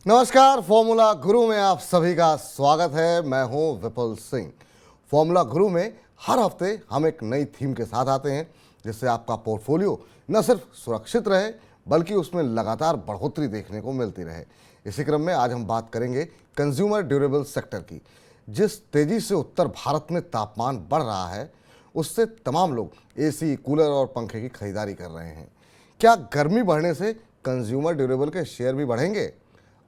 नमस्कार, फॉर्मूला गुरु में आप सभी का स्वागत है। मैं हूं विपुल सिंह। फॉर्मूला गुरु में हर हफ्ते हम एक नई थीम के साथ आते हैं जिससे आपका पोर्टफोलियो न सिर्फ सुरक्षित रहे बल्कि उसमें लगातार बढ़ोतरी देखने को मिलती रहे। इसी क्रम में आज हम बात करेंगे कंज्यूमर ड्यूरेबल सेक्टर की। जिस तेजी से उत्तर भारत में तापमान बढ़ रहा है उससे तमाम लोग एसी, कूलर और पंखे की खरीदारी कर रहे हैं। क्या गर्मी बढ़ने से कंज्यूमर ड्यूरेबल के शेयर भी बढ़ेंगे?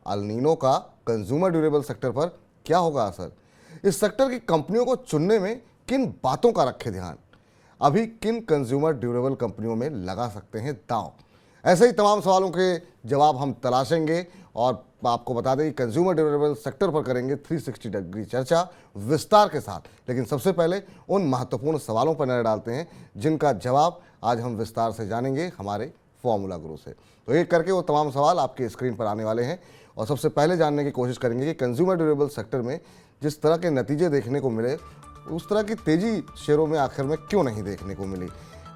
अल नीनो का कंज्यूमर ड्यूरेबल सेक्टर पर क्या होगा असर? इस सेक्टर की कंपनियों को चुनने में किन बातों का रखें ध्यान? अभी किन कंज्यूमर ड्यूरेबल कंपनियों में लगा सकते हैं दांव? ऐसे ही तमाम सवालों के जवाब हम तलाशेंगे और आपको बता दें कि कंज्यूमर ड्यूरेबल सेक्टर पर करेंगे 360 डिग्री चर्चा विस्तार के साथ। लेकिन सबसे पहले उन महत्वपूर्ण सवालों पर नजर डालते हैं जिनका जवाब आज हम विस्तार से जानेंगे हमारे फॉर्मूला गुरु से। तो एक करके वो तमाम सवाल आपके स्क्रीन पर आने वाले हैं और सबसे पहले जानने की कोशिश करेंगे कि कंज्यूमर ड्यूरेबल सेक्टर में जिस तरह के नतीजे देखने को मिले उस तरह की तेज़ी शेयरों में आखिर में क्यों नहीं देखने को मिली।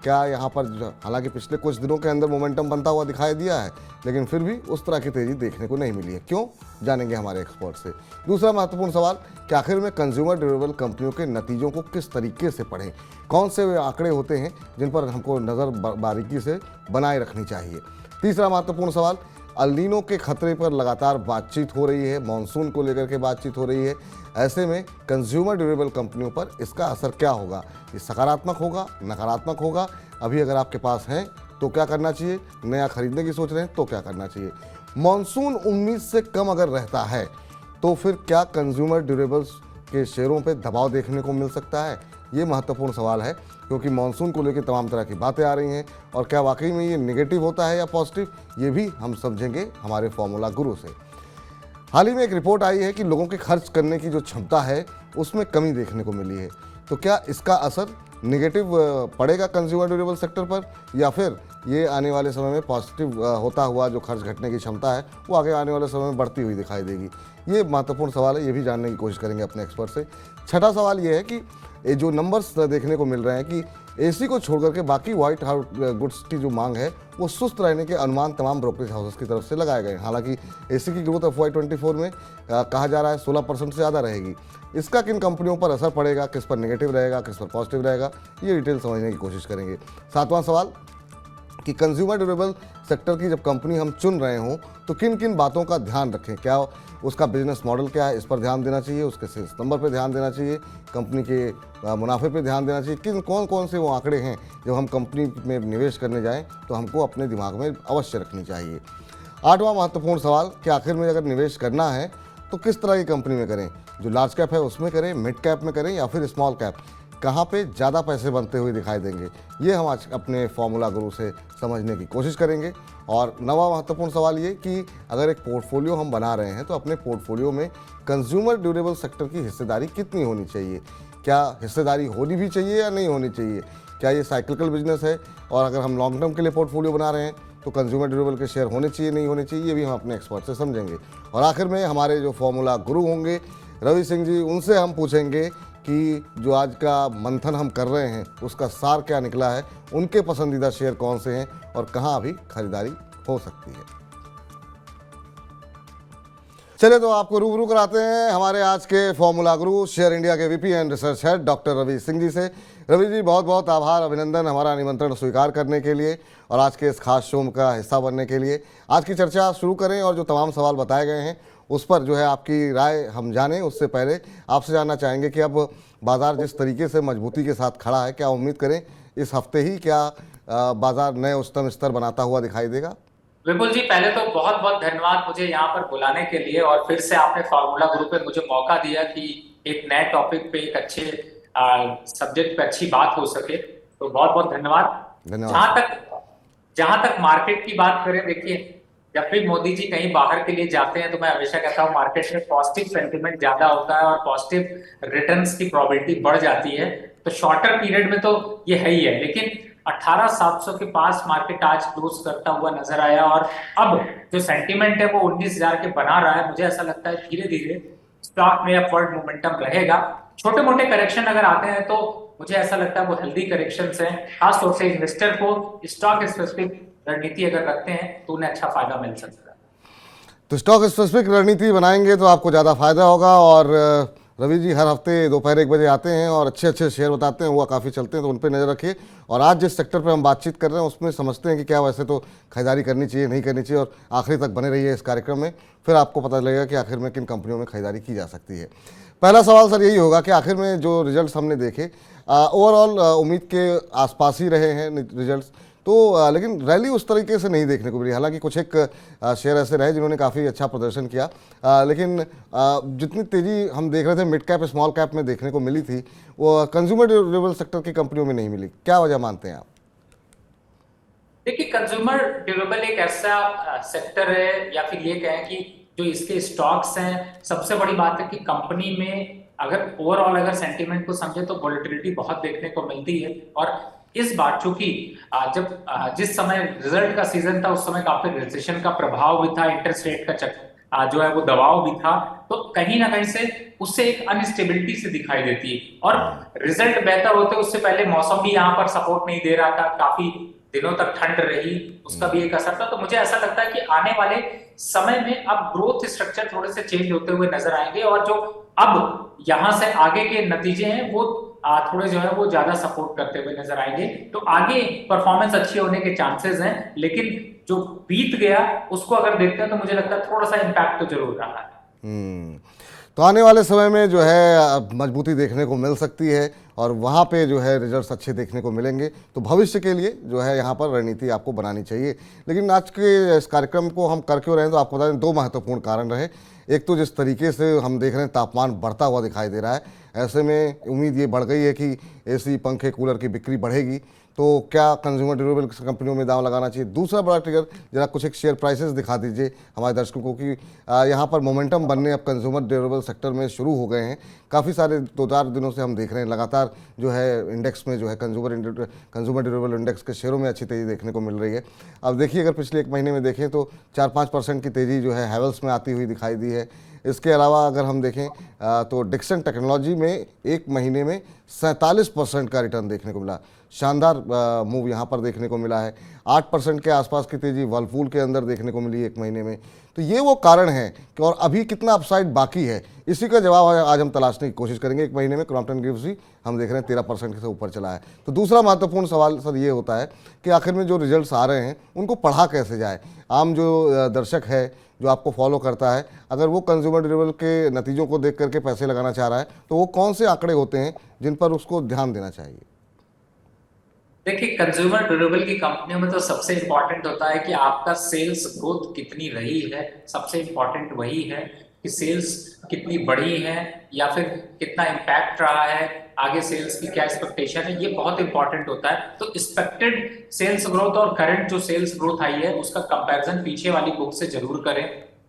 क्या यहाँ पर हालांकि पिछले कुछ दिनों के अंदर मोमेंटम बनता हुआ दिखाई दिया है लेकिन फिर भी उस तरह की तेज़ी देखने को नहीं मिली है, क्यों? जानेंगे हमारे एक्सपर्ट से। दूसरा महत्वपूर्ण सवाल कि आखिर में कंज्यूमर ड्यूरेबल कंपनियों के नतीजों को किस तरीके से पढ़ें, कौन से वे आंकड़े होते हैं जिन पर हमको नज़र बारीकी से बनाए रखनी चाहिए। तीसरा महत्वपूर्ण सवाल, अल नीनो के खतरे पर लगातार बातचीत हो रही है, मॉनसून को लेकर के बातचीत हो रही है। ऐसे में कंज्यूमर ड्यूरेबल कंपनियों पर इसका असर क्या होगा? ये सकारात्मक होगा, नकारात्मक होगा? अभी अगर आपके पास है तो क्या करना चाहिए? नया खरीदने की सोच रहे हैं तो क्या करना चाहिए? मॉनसून उम्मीद से कम अगर रहता है तो फिर क्या कंज्यूमर ड्यूरेबल्स के शेयरों पर दबाव देखने को मिल सकता है? ये महत्वपूर्ण सवाल है क्योंकि मॉनसून को लेकर तमाम तरह की बातें आ रही हैं और क्या वाकई में ये नेगेटिव होता है या पॉजिटिव, ये भी हम समझेंगे हमारे फॉर्मूला गुरु से। हाल ही में एक रिपोर्ट आई है कि लोगों के खर्च करने की जो क्षमता है उसमें कमी देखने को मिली है। तो क्या इसका असर नेगेटिव पड़ेगा कंज्यूमर ड्यूरेबल सेक्टर पर या फिर ये आने वाले समय में पॉजिटिव होता हुआ जो खर्च घटने की क्षमता है वो आगे आने वाले समय में बढ़ती हुई दिखाई देगी? ये महत्वपूर्ण सवाल है, ये भी जानने की कोशिश करेंगे अपने एक्सपर्ट से। छठा सवाल ये है कि ये जो नंबर्स देखने को मिल रहे हैं कि एसी को छोड़कर के बाकी व्हाइट हाउस गुड्स की जो मांग है वो सुस्त रहने के अनुमान तमाम ब्रोकरेज हाउसेस की तरफ से लगाए गए हैं। हालांकि एसी की ग्रोथ FY24 में कहा जा रहा है 16% से ज़्यादा रहेगी। इसका किन कंपनियों पर असर पड़ेगा, किस पर नेगेटिव रहेगा, किस पर पॉजिटिव रहेगा, ये डिटेल समझने की कोशिश करेंगे। सातवां सवाल कि कंज्यूमर ड्यूरेबल सेक्टर की जब कंपनी हम चुन रहे हों तो किन किन बातों का ध्यान रखें? क्या उसका बिजनेस मॉडल क्या है, इस पर ध्यान देना चाहिए, उसके सेल्स नंबर पर ध्यान देना चाहिए, कंपनी के मुनाफे पर ध्यान देना चाहिए, कौन कौन से वो आंकड़े हैं जब हम कंपनी में निवेश करने जाएं तो हमको अपने दिमाग में अवश्य रखनी चाहिए। आठवां महत्वपूर्ण सवाल कि आखिर में अगर निवेश करना है तो किस तरह की कंपनी में करें, जो लार्ज कैप है उसमें करें, मिड कैप में करें या फिर स्मॉल कैप, कहाँ पे ज़्यादा पैसे बनते हुए दिखाई देंगे, ये हम आज अपने फॉर्मूला गुरु से समझने की कोशिश करेंगे। और नवा महत्वपूर्ण सवाल ये कि अगर एक पोर्टफोलियो हम बना रहे हैं तो अपने पोर्टफोलियो में कंज्यूमर ड्यूरेबल सेक्टर की हिस्सेदारी कितनी होनी चाहिए? क्या हिस्सेदारी होनी भी चाहिए या नहीं होनी चाहिए? क्या ये साइक्लिकल बिजनेस है और अगर हम लॉन्ग टर्म के लिए पोर्टफोलियो बना रहे हैं तो कंज्यूमर ड्यूरेबल के शेयर होने चाहिए, नहीं होने चाहिए, ये भी हम अपने एक्सपर्ट से समझेंगे। और आखिर में हमारे जो फॉर्मूला गुरु होंगे रवि सिंह जी, उनसे हम पूछेंगे कि जो आज का मंथन हम कर रहे हैं उसका सार क्या निकला है, उनके पसंदीदा शेयर कौन से हैं और कहां अभी खरीदारी हो सकती है। चलिए तो आपको रूबरू कराते हैं हमारे आज के फॉर्मूला गुरु शेयर इंडिया के VP and research head doctor Ravi Singh ji से। रवि जी, बहुत बहुत आभार, अभिनंदन हमारा निमंत्रण स्वीकार करने के लिए और आज के इस खास शो का हिस्सा बनने के लिए। आज की चर्चा शुरू करें और जो तमाम सवाल बताए गए हैं उस पर जो है आपकी राय हम जानें। उससे पहले आपसे जानना चाहेंगे कि अब बाजार जिस तरीके से मजबूती के साथ खड़ा है, क्या उम्मीद करें इस हफ्ते ही क्या बाजार नए उच्चतम स्तर बनाता हुआ दिखाई देगा? विपुल जी, पहले तो बहुत बहुत धन्यवाद मुझे यहाँ पर बुलाने के लिए और फिर से आपने फॉर्मूला ग्रुप पे मुझे मौका दिया कि एक नए टॉपिक पे एक अच्छे सब्जेक्ट पे अच्छी बात हो सके, तो बहुत बहुत धन्यवाद। जहां तक मार्केट की बात करें, देखिए जब भी मोदी जी कहीं बाहर के लिए जाते हैं तो मैं हमेशा कहता हूँ मार्केट में पॉजिटिव सेंटिमेंट ज्यादा होता है और पॉजिटिव रिटर्न्स की प्रोबेबिलिटी बढ़ जाती है। तो शॉर्टर पीरियड में तो ये है ही है, लेकिन 18,700 के पास मार्केट आज क्लोज करता हुआ नजर आया और अब जो सेंटीमेंट है वो 19,000 के बना रहा है। मुझे ऐसा लगता है धीरे धीरे स्टॉक में अपवर्ड मोमेंटम रहेगा। छोटे मोटे करेक्शन अगर आते हैं तो मुझे ऐसा लगता है वो हेल्दी करेक्शंस हैं। खासतौर से इन्वेस्टर को स्टॉक स्पेसिफिक रणनीति अगर रखते हैं तो उन्हें अच्छा फायदा मिल सकता है। तो स्टॉक स्पेसिफिक रणनीति बनाएंगे तो आपको ज़्यादा फायदा होगा। और रवि जी हर हफ्ते दोपहर 1 बजे आते हैं और अच्छे अच्छे शेयर बताते हैं, वो काफ़ी चलते हैं, तो उन पर नज़र रखिए। और आज जिस सेक्टर पर हम बातचीत कर रहे हैं उसमें समझते हैं कि क्या वैसे तो खरीदारी करनी चाहिए, नहीं करनी चाहिए, और आखिरी तक बने रहिए इस कार्यक्रम में, फिर आपको पता लगेगा कि आखिर में किन कंपनियों में खरीदारी की जा सकती है। पहला सवाल सर यही होगा कि आखिर में जो रिजल्ट्स हमने देखे ओवरऑल उम्मीद के आसपास ही रहे हैं रिजल्ट्स, तो लेकिन रैली उस तरीके से नहीं देखने को मिली। हालांकि कुछ एक शेयर ऐसे रहे जिन्होंने काफ़ी अच्छा प्रदर्शन किया, लेकिन जितनी तेज़ी हम देख रहे थे मिड कैप स्मॉल कैप में देखने को मिली थी, वो कंज्यूमर ड्यूरेबल सेक्टर की कंपनियों में नहीं मिली। क्या वजह मानते हैं आप? देखिए, कंज्यूमर ड्यूरेबल एक ऐसा सेक्टर है, या फिर ये कहें कि जो इसके स्टॉक्स हैं, सबसे बड़ी बात है कि कंपनी में अगर ओवरऑल अगर सेंटीमेंट को समझे तो वोलेटिलिटी बहुत देखने को मिलती है। और इस बार चूंकि जब जिस समय रिजल्ट का सीजन था उस समय काफी रिसेशन का प्रभाव भी था, इंटरेस्ट रेट का जो है वो दबाव भी था, तो कहीं ना कहीं से उससे एक अनस्टेबिलिटी से दिखाई देती है। और रिजल्ट बेहतर होते उससे पहले मौसम भी यहाँ पर सपोर्ट नहीं दे रहा था, काफी दिनों तक ठंड रही, उसका भी एक असर था। तो मुझे ऐसा लगता है कि आने वाले समय में अब ग्रोथ स्ट्रक्चर थोड़े से चेंज होते हुए नजर आएंगे, और जो अब यहां से आगे के नतीजे हैं वो थोड़े जो है वो ज्यादा सपोर्ट करते हुए नजर आएंगे। तो आगे परफॉर्मेंस अच्छी होने के चांसेस हैं, लेकिन जो बीत गया उसको अगर देखते हैं तो मुझे लगता है थोड़ा सा इम्पैक्ट तो जरूर रहा है। तो आने वाले समय में जो है मजबूती देखने को मिल सकती है और वहाँ पे जो है रिजल्ट्स अच्छे देखने को मिलेंगे। तो भविष्य के लिए जो है यहाँ पर रणनीति आपको बनानी चाहिए। लेकिन आज के इस कार्यक्रम को हम कर क्यों रहे हैं, तो आपको बता दें 2 महत्वपूर्ण कारण रहे। एक तो जिस तरीके से हम देख रहे हैं तापमान बढ़ता हुआ दिखाई दे रहा है, ऐसे में उम्मीद ये बढ़ गई है कि एसी पंखे कूलर की बिक्री बढ़ेगी, तो क्या कंज्यूमर ड्यूरेबल कंपनियों में दांव लगाना चाहिए। दूसरा बड़ा ट्रिगर, जरा कुछ एक शेयर प्राइसेस दिखा दीजिए हमारे दर्शकों को कि यहाँ पर मोमेंटम बनने अब कंज्यूमर ड्यूरेबल सेक्टर में शुरू हो गए हैं। काफ़ी सारे 2-4 दिनों से हम देख रहे हैं लगातार जो है इंडेक्स में जो है कंज्यूमर ड्यूरेबल इंडेक्स के शेयरों में अच्छी तेज़ी देखने को मिल रही है। अब देखिए अगर पिछले 1 महीने में देखें तो 4-5% की तेज़ी जो है हैवेल्स में आती हुई दिखाई दी है। इसके अलावा अगर हम देखें तो डिक्सन टेक्नोलॉजी में 1 महीने में 47% का रिटर्न देखने को मिला। शानदार मूव यहाँ पर देखने को मिला है। 8% के आसपास की तेज़ी वर्लपूल के अंदर देखने को मिली 1 महीने में। तो ये वो कारण है कि और अभी कितना अपसाइड बाकी है, इसी का जवाब आज हम तलाशने की कोशिश करेंगे। 1 महीने में क्रॉम्पटन ग्रीव्स भी हम देख रहे हैं 13% से ऊपर चला है। तो दूसरा महत्वपूर्ण सवाल सर ये होता है कि आखिर में जो रिजल्ट्स आ रहे हैं उनको पढ़ा कैसे जाए। आम जो दर्शक है जो आपको फॉलो करता है, अगर वो कंज्यूमर ड्यूरेबल के नतीजों को देख करके पैसे लगाना चाह रहा है तो वो कौन से आंकड़े होते हैं जिन पर उसको ध्यान देना चाहिए? देखिए, कंज्यूमर ड्यूरेबल की कंपनियों में तो सबसे इंपॉर्टेंट होता है कि आपका सेल्स ग्रोथ कितनी रही है। सबसे इंपॉर्टेंट वही है कि सेल्स कितनी बढ़ी है या फिर कितना इम्पैक्ट रहा है, आगे सेल्स की क्या एक्सपेक्टेशन है, ये बहुत इंपॉर्टेंट होता है। तो एक्सपेक्टेड सेल्स ग्रोथ और करंट जो सेल्स ग्रोथ आई है उसका कंपैरिजन पीछे वाली बुक से जरूर करें।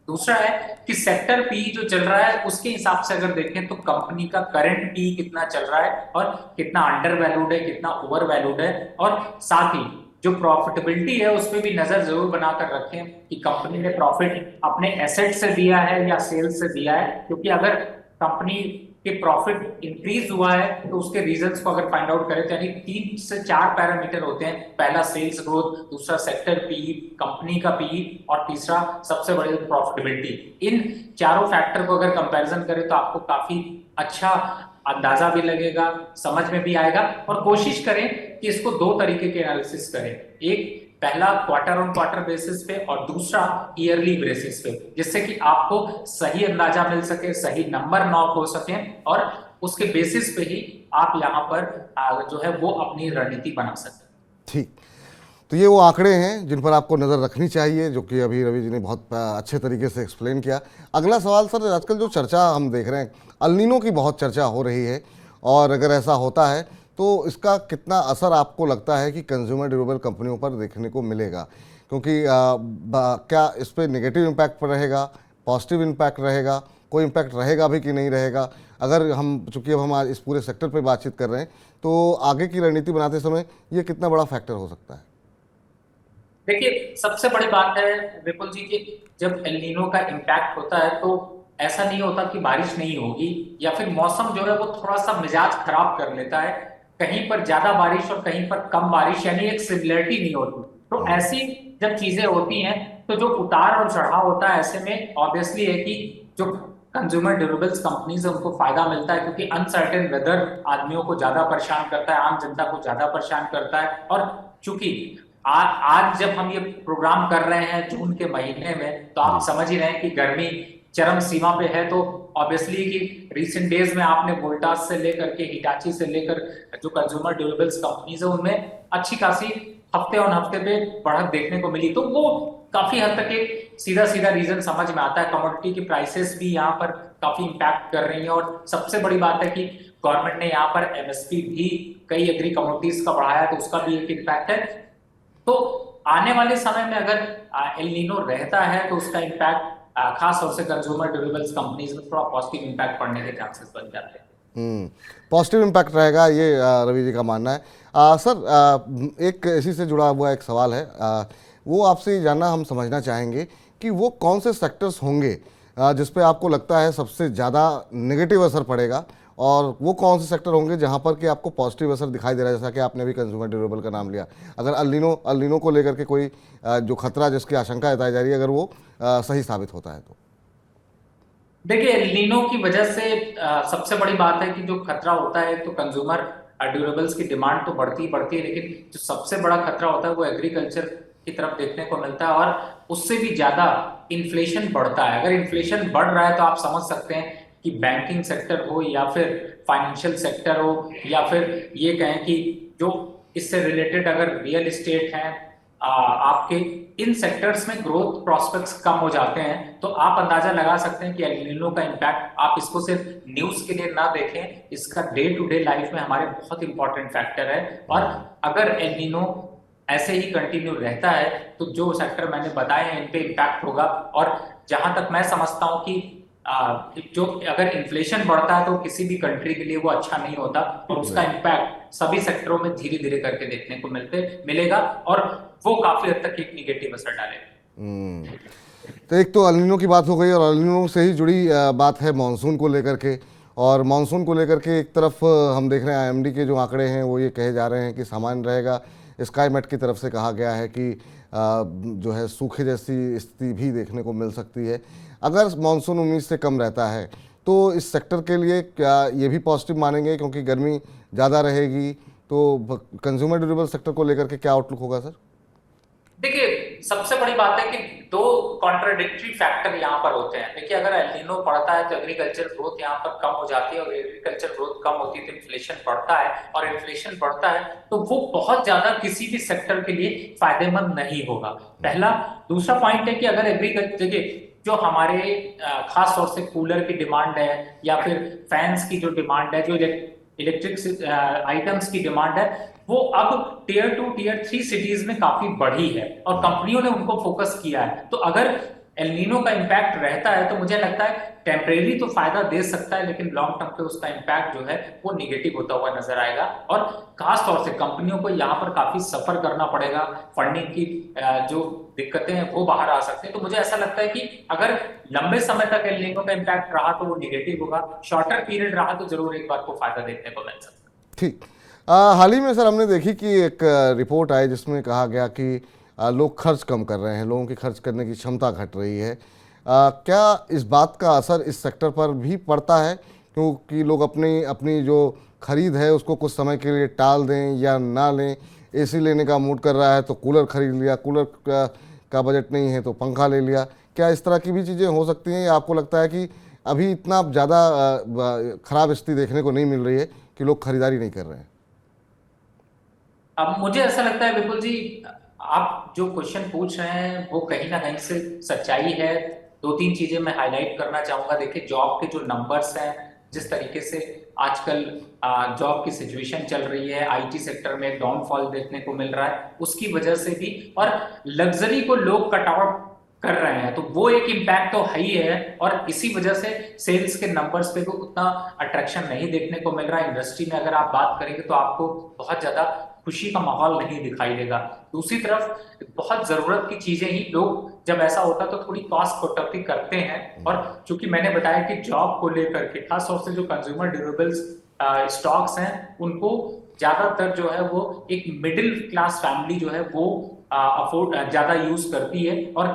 दूसरा है कि सेक्टर पी जो चल रहा है उसके हिसाब से अगर देखें तो कंपनी का करंट पी कितना चल रहा है और कितना अंडर वैल्यूड है, कितना ओवर वैल्यूड है, और साथ ही जो प्रॉफिटेबिलिटी है उस पर भी नजर जरूर बनाकर रखें कि कंपनी ने प्रॉफिट अपने एसेट से दिया है या सेल्स से दिया है। क्योंकि अगर कंपनी के प्रॉफिट इंक्रीज हुआ है तो उसके रीजंस को अगर फाइंड आउट करें तो यानी 3 से 4 पैरामीटर होते हैं। पहला सेल्स ग्रोथ, दूसरा सेक्टर पी, कंपनी का पी, और तीसरा सबसे बड़ी प्रॉफिटेबिलिटी। इन चारों फैक्टर को अगर कंपैरिजन करें तो आपको काफी अच्छा अंदाजा भी लगेगा, समझ में भी आएगा। और कोशिश करें कि इसको 2 तरीके के एनालिसिस करें, एक पहला क्वार्टर ऑन क्वार्टर बेसिस पे और दूसरा ईयरली बेसिस पे, जिससे कि आपको सही अंदाजा मिल सके, सही नंबर नॉक हो सके, और उसके बेसिस पे ही आप यहाँ पर जो है वो अपनी रणनीति बना सकते। ठीक, तो ये वो आंकड़े हैं जिन पर आपको नज़र रखनी चाहिए, जो कि अभी रवि जी ने बहुत अच्छे तरीके से एक्सप्लेन किया। अगला सवाल सर, आजकल जो चर्चा हम देख रहे हैं, अल नीनो की बहुत चर्चा हो रही है, और अगर ऐसा होता है तो इसका कितना असर आपको लगता है कि कंज्यूमर ड्यूरेबल कंपनियों पर देखने को मिलेगा? क्योंकि क्या इस पर नेगेटिव इम्पैक्ट रहेगा, पॉजिटिव इम्पैक्ट रहेगा, कोई इम्पैक्ट रहेगा भी कि नहीं रहेगा? अगर हम चूँकि अब हम आज इस पूरे सेक्टर पर बातचीत कर रहे हैं तो आगे की रणनीति बनाते समय ये कितना बड़ा फैक्टर हो सकता है? देखिए, सबसे बड़ी बात है विपुल जी कि जब एल नीनो का इम्पैक्ट होता है तो ऐसा नहीं होता कि बारिश नहीं होगी या फिर मौसम जो है वो थोड़ा सा मिजाज खराब कर लेता है। कहीं पर ज्यादा बारिश और कहीं पर कम बारिश, यानी एक सिमिलरिटी नहीं होती। तो ऐसी जब चीजें होती हैं तो जो उतार और चढ़ाव होता है ऐसे में ऑब्वियसली है कि जो कंज्यूमर ड्यूरेबल्स कंपनीज है उनको फायदा मिलता है, क्योंकि अनसर्टेन वेदर आदमियों को ज्यादा परेशान करता है, आम जनता को ज्यादा परेशान करता है। और चूंकि आज जब हम ये प्रोग्राम कर रहे हैं जून के महीने में, तो आप समझ ही रहे हैं कि गर्मी चरम सीमा पे है। तो ऑब्वियसली कि रिसेंट डेज में आपने वोल्टास से लेकर के हिटाची से लेकर जो कंज्यूमर ड्यूरेबल्स कंपनीज है उनमें अच्छी खासी हफ्ते ऑन हफ्ते पे बढ़त देखने को मिली। तो वो काफी हद तक एक सीधा सीधा रीजन समझ में आता है। कमोडिटी की प्राइसेस भी यहाँ पर काफी इंपैक्ट कर रही है, और सबसे बड़ी बात है कि गवर्नमेंट ने यहाँ पर एमएसपी भी कई एग्री कमोडिटीज का बढ़ाया, तो उसका भी एक इम्पैक्ट है। तो आने वाले समय में अगर एल नीनो रहता है तो उसका इम्पैक्ट खास तौर से कंज्यूमर ड्यूरेबल्स कंपनीज में थोड़ा पॉजिटिव इम्पैक्ट पड़ने के चांसेस बन जाते हैं। पॉजिटिव इम्पैक्ट रहेगा, ये रवि जी का मानना है। सर, एक इसी से जुड़ा हुआ एक सवाल है, वो आपसे जानना हम समझना चाहेंगे कि वो कौन से सेक्टर्स होंगे जिस पे आपको लगता है सबसे ज़्यादा नेगेटिव असर पड़ेगा, और वो कौन से सेक्टर होंगे जहां पर कि आपको पॉजिटिव असर दिखाई दे रहा है, जैसा कि आपने भी कंज्यूमर ड्यूरेबल का नाम लिया। अगर अल नीनो को लेकर के कोई जो खतरा जिसकी आशंका जताई जा रही है, अगर वो सही साबित होता है तो। देखिए, एल नीनो की वजह से सबसे बड़ी बात है कि जो खतरा होता है तो कंज्यूमर ड्यूरेबल्स की डिमांड तो बढ़ती ही बढ़ती है, लेकिन जो सबसे बड़ा खतरा होता है वो एग्रीकल्चर की तरफ देखने को मिलता है, और उससे भी ज्यादा इन्फ्लेशन बढ़ता है। अगर इन्फ्लेशन बढ़ रहा है तो आप समझ सकते हैं कि बैंकिंग सेक्टर हो या फिर फाइनेंशियल सेक्टर हो, या फिर ये कहें कि जो इससे रिलेटेड अगर रियल एस्टेट है, आपके इन सेक्टर्स में ग्रोथ प्रोस्पेक्ट्स कम हो जाते हैं। तो आप अंदाजा लगा सकते हैं कि एल नीनो का इम्पैक्ट, आप इसको सिर्फ न्यूज के लिए ना देखें, इसका डे टू डे लाइफ में हमारे बहुत इंपॉर्टेंट फैक्टर है। और अगर एल नीनो ऐसे ही कंटिन्यू रहता है तो जो सेक्टर मैंने बताए हैं इन पे इम्पैक्ट होगा। और जहां तक मैं समझता हूं कि जो अगर इन्फ्लेशन बढ़ता है तो किसी भी कंट्री के लिए वो अच्छा नहीं होता, और उसका इम्पैक्ट सभी सेक्टरों में धीरे धीरे करके देखने को मिलेगा, और वो काफी हद तक एक निगेटिव असर डालेगा। तो एक तो अल नीनो की बात हो गई, और अल नीनो से ही जुड़ी बात है मानसून को लेकर के। और मानसून को लेकर के एक तरफ हम देख रहे हैं आईएमडी के जो आंकड़े हैं वो ये कहे जा रहे हैं कि सामान्य रहेगा। स्काईमेट की तरफ से कहा गया है कि जो है सूखे जैसी स्थिति भी देखने को मिल सकती है। अगर मानसून उम्मीद से कम रहता है तो इस सेक्टर के लिए क्या ये भी पॉजिटिव मानेंगे, क्योंकि गर्मी ज़्यादा रहेगी, तो कंज्यूमर ड्यूरेबल सेक्टर को लेकर के क्या आउटलुक होगा सर? देखिए, सबसे बड़ी बात है कि दो कॉन्ट्राडिक्टरी फैक्टर यहाँ पर होते हैं। देखिए, अगर एल नीनो पड़ता है तो एग्रीकल्चर ग्रोथ यहाँ पर कम हो जाती है, और एग्रीकल्चर ग्रोथ कम होती है तो इन्फ्लेशन बढ़ता है, और इन्फ्लेशन बढ़ता है तो वो बहुत ज्यादा किसी भी सेक्टर के लिए फायदेमंद नहीं होगा, पहला। दूसरा पॉइंट है कि अगर एग्रीकल्चर, देखिए जो हमारे खास तौर से कूलर की डिमांड है या फिर फैंस की जो डिमांड है, जो इलेक्ट्रिक आइटम्स की डिमांड है, वो अब टीयर 2 टीयर 3 सिटीज में काफी बढ़ी है, और कंपनियों ने उनको फोकस किया है। तो अगर एल नीनो का इम्पैक्ट रहता है तो मुझे लगता है टेम्परेरी तो फायदा दे सकता है, लेकिन लॉन्ग टर्म पे उसका इम्पैक्ट जो है वो निगेटिव होता हुआ नजर आएगा, और खास तौर से कंपनियों को यहाँ पर काफी सफर करना पड़ेगा। फंडिंग की जो दिक्कतें हैं वो बाहर आ सकते हैं। तो मुझे ऐसा लगता है कि अगर लंबे समय तक एल नीनो का इम्पैक्ट रहा तो वो निगेटिव होगा, शॉर्टर पीरियड रहा तो जरूर एक बार को फायदा देखने को मिल सकता है। ठीक। हाल ही में सर हमने देखी कि एक रिपोर्ट आई जिसमें कहा गया कि लोग खर्च कम कर रहे हैं, लोगों की खर्च करने की क्षमता घट रही है। क्या इस बात का असर इस सेक्टर पर भी पड़ता है, क्योंकि लोग अपनी अपनी जो खरीद है उसको कुछ समय के लिए टाल दें या ना लें? एसी लेने का मूड कर रहा है तो कूलर खरीद लिया, कूलर का बजट नहीं है तो पंखा ले लिया। क्या इस तरह की भी चीज़ें हो सकती हैं, या आपको लगता है कि अभी इतना ज़्यादा खराब स्थिति देखने को नहीं मिल रही है कि लोग खरीदारी नहीं कर रहे हैं? अब मुझे ऐसा लगता है विपुल जी, आप जो क्वेश्चन पूछ रहे हैं वो कहीं ना कहीं से सच्चाई है। दो तीन चीजें मैं हाईलाइट करना चाहूंगा। देखिए, जॉब के जो नंबर्स हैं, जिस तरीके से आजकल जॉब की सिचुएशन चल रही है, आईटी सेक्टर में डाउनफॉल देखने को मिल रहा है, उसकी वजह से भी, और लग्जरी को लोग कट आउट कर रहे हैं, तो वो एक इम्पैक्ट तो है ही है। और इसी वजह से सेल्स के नंबर्स पे भी उतना अट्रैक्शन नहीं देखने को मिल रहा है। इंडस्ट्री में अगर आप बात करेंगे तो आपको बहुत ज्यादा खुशी का माहौल नहीं दिखाई देगा। दूसरी तरफ बहुत जरूरत की चीजें ही लोग, जब ऐसा होता है तो थोड़ी कॉस्ट कटौती करते हैं। और चूंकि मैंने बताया कि जॉब को लेकर के खास तौर से जो कंज्यूमर ड्यूरेबल्स स्टॉक्स हैं, उनको ज्यादातर जो है वो एक मिडिल क्लास फैमिली जो है वो अफोर्ड ज्यादा यूज करती है। और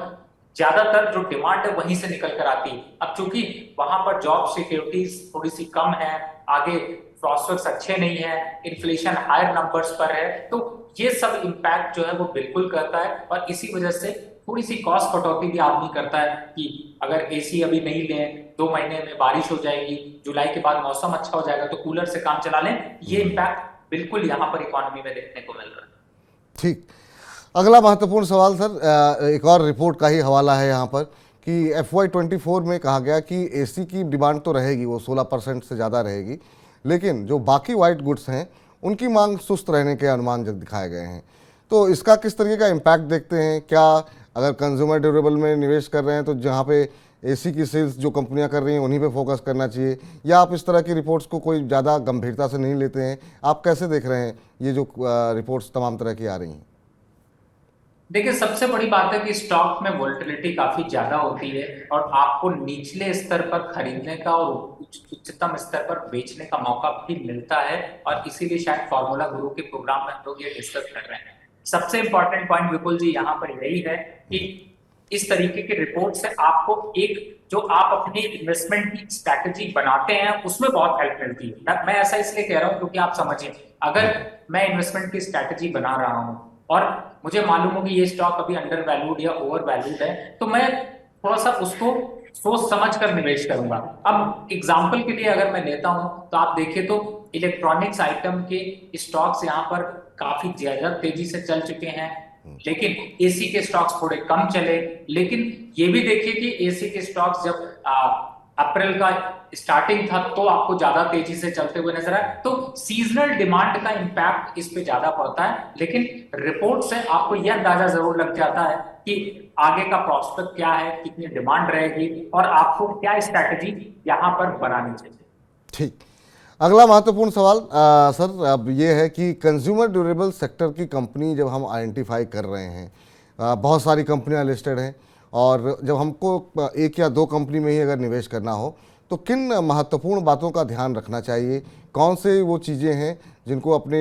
ज्यादातर जो डिमांड है वहीं से निकल कर आती है। अब चूंकि वहां पर जॉब सिक्योरिटीज थोड़ी सी कम है, आगे प्रॉस्पेक्ट्स अच्छे नहीं है, इन्फ्लेशन हायर नंबर्स पर है, तो ये सब इम्पैक्ट जो है वो बिल्कुल करता है। और इसी वजह से थोड़ी सी कॉस्ट कटौती भी आदमी करता है कि अगर एसी अभी नहीं लें, 2 महीने में बारिश हो जाएगी, जुलाई के बाद मौसम अच्छा हो जाएगा तो कूलर से काम चला लें। ये इम्पैक्ट बिल्कुल यहाँ पर इकोनॉमी में देखने को मिल रहा है। ठीक। अगला महत्वपूर्ण सवाल सर, एक और रिपोर्ट का ही हवाला है यहाँ पर कि FY24 में कहा गया कि एसी की डिमांड तो रहेगी, वो 16% से ज़्यादा रहेगी, लेकिन जो बाकी वाइट गुड्स हैं उनकी मांग सुस्त रहने के अनुमान दिखाए गए हैं। तो इसका किस तरीके का इम्पैक्ट देखते हैं? क्या अगर कंज्यूमर ड्यूरेबल में निवेश कर रहे हैं तो जहाँ पे एसी की सेल्स जो कंपनियां कर रही हैं उन्हीं पे फोकस करना चाहिए, या आप इस तरह की रिपोर्ट्स को कोई ज़्यादा गंभीरता से नहीं लेते हैं? आप कैसे देख रहे हैं ये जो रिपोर्ट्स तमाम तरह की आ रही हैं? देखिए, सबसे बड़ी बात है कि स्टॉक में वोलेटिलिटी काफी ज्यादा होती है और आपको निचले स्तर पर खरीदने का और उच्चतम स्तर पर बेचने का मौका भी मिलता है। और इसीलिए शायद फॉर्मूला गुरु के प्रोग्राम में हम लोग ये डिस्कस कर रहे हैं। सबसे इंपॉर्टेंट पॉइंट विपुल जी यहाँ पर यही है कि इस तरीके के रिपोर्ट से आपको एक जो आप अपनी इन्वेस्टमेंट की स्ट्रैटेजी बनाते हैं उसमें बहुत हेल्प मिलती है। मैं ऐसा इसलिए कह रहा हूं क्योंकि आप समझिए, अगर मैं इन्वेस्टमेंट की स्ट्रैटेजी बना रहा हूं और मुझे मालूम हो कि ये स्टॉक अभी अंडर वैल्यूड या ओवर वैल्यूड है, तो मैं थोड़ा सा उसको सोच समझ कर निवेश करूंगा। अब एग्जाम्पल के लिए अगर मैं लेता हूं तो आप देखिए तो इलेक्ट्रॉनिक्स आइटम के स्टॉक्स यहाँ पर काफी ज्यादा तेजी से चल चुके हैं, लेकिन एसी के स्टॉक्स थोड़े कम चले। लेकिन ये भी देखिए कि एसी के स्टॉक्स जब अप्रैल का स्टार्टिंग था तो आपको ज्यादा तेजी से चलते हुए नजर आए। तो सीजनल डिमांड का इंपैक्ट इस पे ज्यादा पड़ता है, लेकिन रिपोर्ट से आपको यह अंदाजा जरूर लग जाता है कि आगे का प्रॉस्पेक्ट क्या है, कितनी डिमांड रहेगी और आपको क्या स्ट्रैटेजी यहाँ पर बनानी चाहिए। ठीक। अगला महत्वपूर्ण सवाल सर अब ये है कि कंज्यूमर ड्यूरेबल सेक्टर की कंपनी जब हम आइडेंटिफाई कर रहे हैं, बहुत सारी कंपनियां लिस्टेड हैं, और जब हमको एक या दो कंपनी में ही अगर निवेश करना हो तो किन महत्वपूर्ण बातों का ध्यान रखना चाहिए? कौन से वो चीज़ें हैं जिनको अपने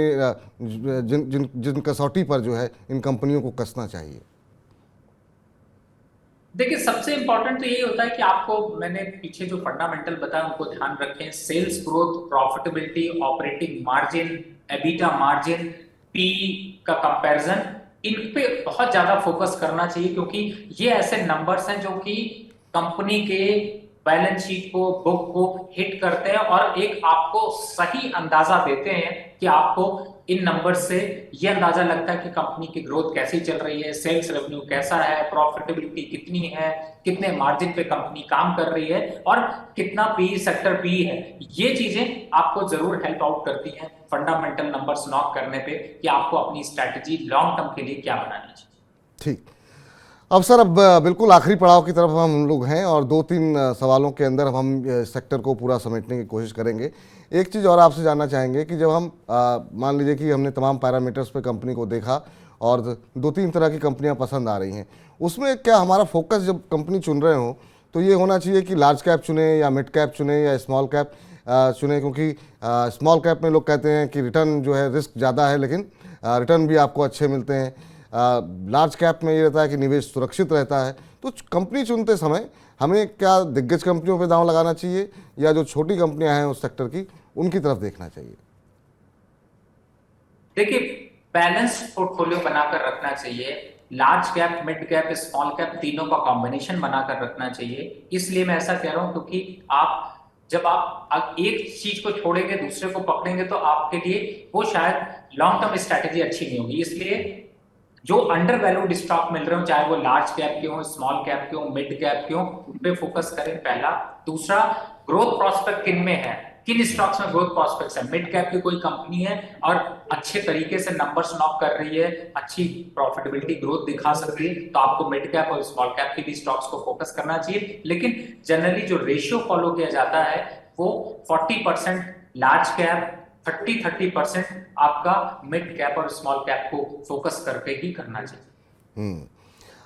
जिन जिन जिन कसौटी पर जो है इन कंपनियों को कसना चाहिए? देखिए, सबसे इंपॉर्टेंट तो यही होता है कि आपको मैंने पीछे जो फंडामेंटल बताया उनको ध्यान रखें। Sales growth, profitability, operating margin, EBITDA margin, P का कंपैरिजन, इन पे बहुत ज्यादा फोकस करना चाहिए क्योंकि ये ऐसे नंबर्स हैं जो कि कंपनी के बैलेंस शीट को, बुक को हिट करते हैं और एक आपको सही अंदाजा देते हैं कि आपको इन नंबर से ये अंदाजा लगता है कि कंपनी की ग्रोथ कैसी चल रही है, सेल्स रेवेन्यू कैसा है, प्रॉफिटेबिलिटी कितनी है, कितने मार्जिन पे कंपनी काम कर रही है और कितना पी सेक्टर पी है। ये चीजें आपको जरूर हेल्प आउट करती हैं फंडामेंटल नंबर्स नॉक करने पे कि आपको अपनी स्ट्रैटेजी लॉन्ग टर्म के लिए क्या बनानी चाहिए। ठीक। अब सर अब बिल्कुल आखिरी पड़ाव की तरफ हम लोग हैं और दो तीन सवालों के अंदर हम सेक्टर को पूरा समेटने की कोशिश करेंगे। एक चीज़ और आपसे जानना चाहेंगे कि जब हम मान लीजिए कि हमने तमाम पैरामीटर्स पे कंपनी को देखा और दो तीन तरह की कंपनियां पसंद आ रही हैं, उसमें क्या हमारा फोकस जब कंपनी चुन रहे हो तो ये होना चाहिए कि लार्ज कैप चुने या मिड कैप चुने या स्मॉल कैप चुने? क्योंकि स्मॉल कैप में लोग कहते हैं कि रिटर्न जो है रिस्क ज़्यादा है लेकिन रिटर्न भी आपको अच्छे मिलते हैं। लार्ज कैप में ये रहता है कि निवेश सुरक्षित रहता है। तो कंपनी चुनते समय हमें क्या दिग्गज कंपनियों पे दांव लगाना चाहिए या जो छोटी कंपनियां हैं उस सेक्टर की उनकी तरफ देखना चाहिए? देखिए, बैलेंस पोर्टफोलियो बनाकर रखना चाहिए। Large cap, mid cap, small cap तीनों का कॉम्बिनेशन बनाकर रखना चाहिए। इसलिए मैं ऐसा कह रहा हूं क्योंकि आप जब आप एक चीज को छोड़ेंगे दूसरे को पकड़ेंगे तो आपके लिए वो शायद लॉन्ग टर्म स्ट्रैटेजी अच्छी नहीं होगी। इसलिए जो अंडर वैल्यूड स्टॉक मिल रहे हो, चाहे वो लार्ज कैप के हो, स्मॉल कैप के हो, मिड कैप के हो, उन पे फोकस करें, पहला। दूसरा, ग्रोथ प्रोस्पेक्ट किन में है, किन स्टॉक्स में ग्रोथ प्रोस्पेक्ट्स है। मिड कैप की कोई कंपनी है और अच्छे तरीके से नंबर्स नॉक कर रही है, अच्छी प्रॉफिटेबिलिटी ग्रोथ दिखा सकती है, तो आपको मिड कैप और स्मॉल कैप के भी स्टॉक्स को फोकस करना चाहिए। लेकिन जनरली जो रेशियो फॉलो किया जाता है वो 40% लार्ज कैप, 30% आपका मिड कैप और स्मॉल कैप को फोकस करके ही करना चाहिए।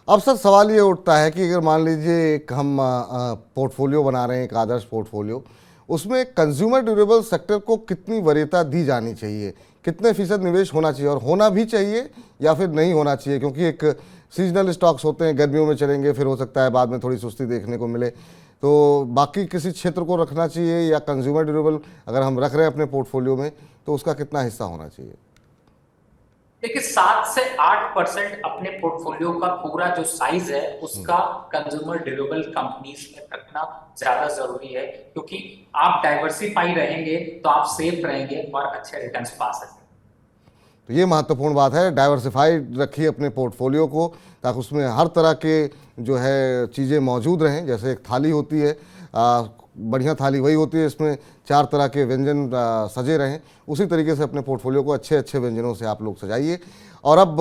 अब सर सवाल ये उठता है कि अगर मान लीजिए एक हम पोर्टफोलियो बना रहे हैं, एक आदर्श पोर्टफोलियो, उसमें कंज्यूमर ड्यूरेबल सेक्टर को कितनी वरीयता दी जानी चाहिए, कितने फीसद निवेश होना चाहिए और होना भी चाहिए या फिर नहीं होना चाहिए? क्योंकि एक सीजनल स्टॉक्स होते हैं, गर्मियों में चलेंगे, फिर हो सकता है बाद में थोड़ी सुस्ती देखने को मिले। तो बाकी किसी क्षेत्र को रखना चाहिए या कंज्यूमर ड्यूरेबल अगर हम रख रहे हैं अपने पोर्टफोलियो में तो उसका कितना हिस्सा होना चाहिए? देखिए 7 से 8% अपने पोर्टफोलियो का पूरा जो साइज है उसका कंज्यूमर ड्यूरेबल कंपनीज में रखना ज्यादा जरूरी है, क्योंकि आप डाइवर्सिफाई रहेंगे तो आप सेफ रहेंगे और अच्छे रिटर्न्स पा सकते हैं। तो ये महत्वपूर्ण बात है, डाइवर्सिफाइड रखिए अपने पोर्टफोलियो को ताकि उसमें हर तरह के जो है चीज़ें मौजूद रहें। जैसे एक थाली होती है, बढ़िया थाली वही होती है इसमें 4 तरह के व्यंजन सजे रहें। उसी तरीके से अपने पोर्टफोलियो को अच्छे अच्छे व्यंजनों से आप लोग सजाइए। और अब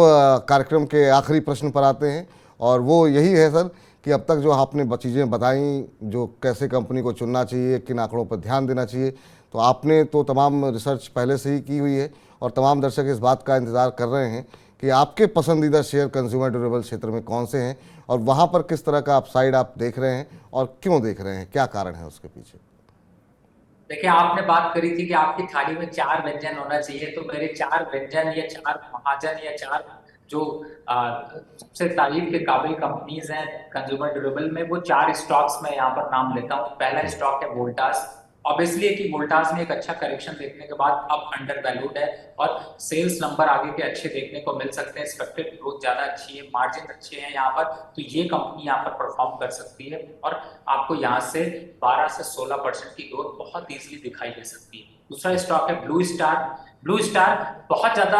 कार्यक्रम के आखिरी प्रश्न पर आते हैं और वो यही है सर कि अब तक जो आपने चीज़ें बताई, जो कैसे कंपनी को चुनना चाहिए, किन आंकड़ों पर ध्यान देना चाहिए, तो आपने तो तमाम रिसर्च पहले से ही की हुई है और तमाम दर्शक इस बात का इंतज़ार कर रहे हैं कि आपके पसंदीदा शेयर कंज्यूमर ड्यूरेबल क्षेत्र में कौन से हैं और वहाँ पर किस तरह का अपसाइड आप देख रहे हैं और क्यों देख रहे हैं, क्या कारण है उसके पीछे? देखिए आपने बात करी थी कि आपकी थाली में 4 व्यंजन होना चाहिए, तो मेरे 4 व्यंजन या 4 महाजन या 4 जो सबसे तारीफ के काबिल कंपनीज हैं कंज्यूमर ड्यूरेबल में, वो 4 स्टॉक्स मैं यहाँ पर नाम लेता हूँ। पहला स्टॉक है वोल्टास। ऑब्वियसली कि वोल्टास में एक अच्छा करेक्शन देखने के बाद अब अंडर वैल्यूड है और सेल्स नंबर आगे के अच्छे देखने को मिल सकते हैं, एक्सपेक्टेड ग्रोथ ज्यादा अच्छी है, मार्जिन अच्छे हैं यहाँ पर, तो ये कंपनी यहाँ पर परफॉर्म कर सकती है और आपको यहाँ से 12 से 16% की ग्रोथ बहुत इजीली दिखाई दे सकती है। दूसरा स्टॉक है ब्लू स्टार। ब्लू स्टार बहुत ज्यादा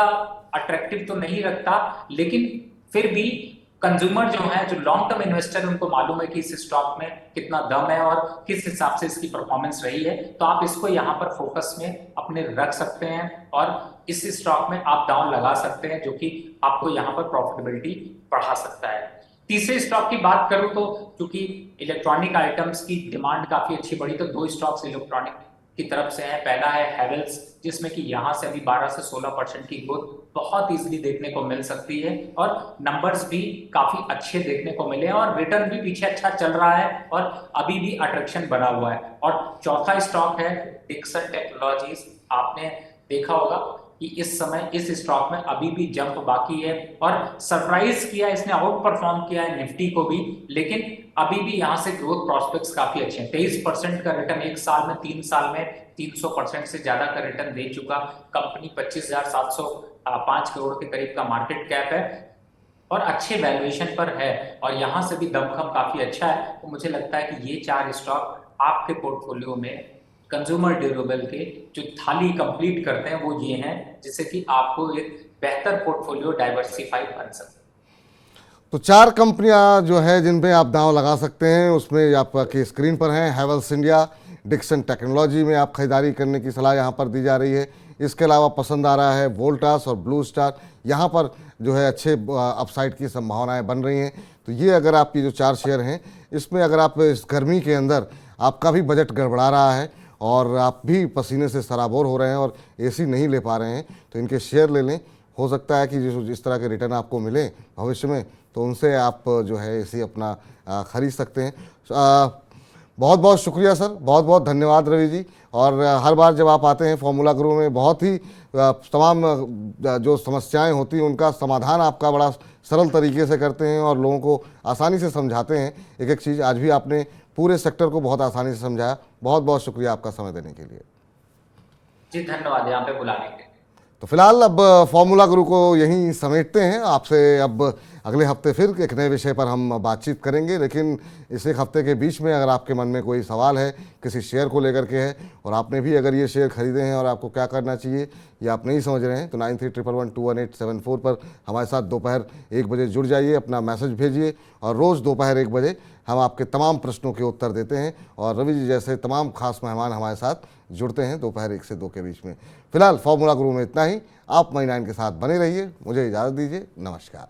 अट्रैक्टिव तो नहीं रखता, लेकिन फिर भी कंज्यूमर जो है, जो लॉन्ग टर्म इन्वेस्टर, उनको मालूम है कि इस स्टॉक में कितना दम है और किस हिसाब से इसकी परफॉर्मेंस रही है, तो आप इसको यहाँ पर फोकस में अपने रख सकते हैं और इस स्टॉक में आप डाउन लगा सकते हैं, जो कि आपको यहाँ पर प्रॉफिटेबिलिटी बढ़ा सकता है। तीसरे स्टॉक की बात करूं तो क्योंकि इलेक्ट्रॉनिक आइटम्स की डिमांड काफी अच्छी बढ़ी, तो 2 स्टॉक्स इलेक्ट्रॉनिक की तरफ से है। पहला है हैवेल्स, जिसमें कि यहां से अभी 12 से 16% की ग्रोथ बहुत इजीली देखने को मिल सकती है और नंबर्स भी काफी अच्छे देखने को मिले और रिटर्न भी पीछे अच्छा चल रहा है और अभी भी अट्रैक्शन बना हुआ है। और चौथा स्टॉक है डिक्सन टेक्नोलॉजीज। आपने देखा होगा कि इस समय इस स्टॉक में अभी भी जंप बाकी है और सरप्राइज किया, इसने आउट परफॉर्म किया है निफ्टी को भी, लेकिन अभी भी यहाँ से ग्रोथ प्रोस्पेक्ट्स काफी अच्छे हैं। 23% का रिटर्न एक साल में, 3 साल में 300% से ज्यादा का रिटर्न दे चुका। कंपनी 25,705 करोड़ के करीब का मार्केट कैप है और अच्छे वैल्यूएशन पर है और यहाँ से भी दमखम काफी अच्छा है। तो मुझे लगता है कि ये 4 स्टॉक आपके पोर्टफोलियो में कंज्यूमर ड्यूरेबल के जो थाली कंप्लीट करते हैं वो ये हैं, जिससे कि आपको एक बेहतर पोर्टफोलियो डाइवर्सिफाई बन सके। तो 4 कंपनियां जो है जिन पे आप दांव लगा सकते हैं, उसमें आपकी स्क्रीन पर हैं। हैवेल्स इंडिया, डिक्सन टेक्नोलॉजी में आप खरीदारी करने की सलाह यहाँ पर दी जा रही है। इसके अलावा पसंद आ रहा है वोल्टास और ब्लू स्टार, यहाँ पर जो है अच्छे अपसाइड की संभावनाएं बन रही हैं। तो ये अगर आपकी जो 4 शेयर हैं, इसमें अगर आप इस गर्मी के अंदर आपका भी बजट गड़बड़ा रहा है और आप भी पसीने से सराबोर हो रहे हैं और एसी नहीं ले पा रहे हैं, तो इनके शेयर ले लें। हो सकता है कि जिस तरह के रिटर्न आपको मिले भविष्य में, तो उनसे आप जो है एसी अपना ख़रीद सकते हैं। बहुत बहुत शुक्रिया सर, बहुत बहुत धन्यवाद रवि जी। और हर बार जब आप आते हैं फॉर्मूला गुरु में, बहुत ही तमाम जो समस्याएं होती हैं उनका समाधान आपका बड़ा सरल तरीके से करते हैं और लोगों को आसानी से समझाते हैं एक एक चीज़। आज भी आपने पूरे सेक्टर को बहुत आसानी से समझाया। बहुत बहुत शुक्रिया आपका समय देने के लिए। जी धन्यवाद यहाँ पे बुलाने के लिए। तो फिलहाल अब फॉर्मूला गुरु को यहीं समेटते हैं। आपसे अब अगले हफ्ते फिर एक नए विषय पर हम बातचीत करेंगे, लेकिन इस एक हफ्ते के बीच में अगर आपके मन में कोई सवाल है किसी शेयर को लेकर के है और आपने भी अगर ये शेयर खरीदे हैं और आपको क्या करना चाहिए या आप नहीं समझ रहे हैं, तो 9311211874 पर हमारे साथ दोपहर 1 बजे जुड़ जाइए, अपना मैसेज भेजिए और रोज़ दोपहर 1 बजे हम आपके तमाम प्रश्नों के उत्तर देते हैं और रवि जी जैसे तमाम खास मेहमान हमारे साथ जुड़ते हैं दोपहर 1 से 2 के बीच में। फिलहाल फॉर्मूला गुरु में इतना ही। आप मई 9 के साथ बने रहिए। मुझे इजाज़त दीजिए। नमस्कार।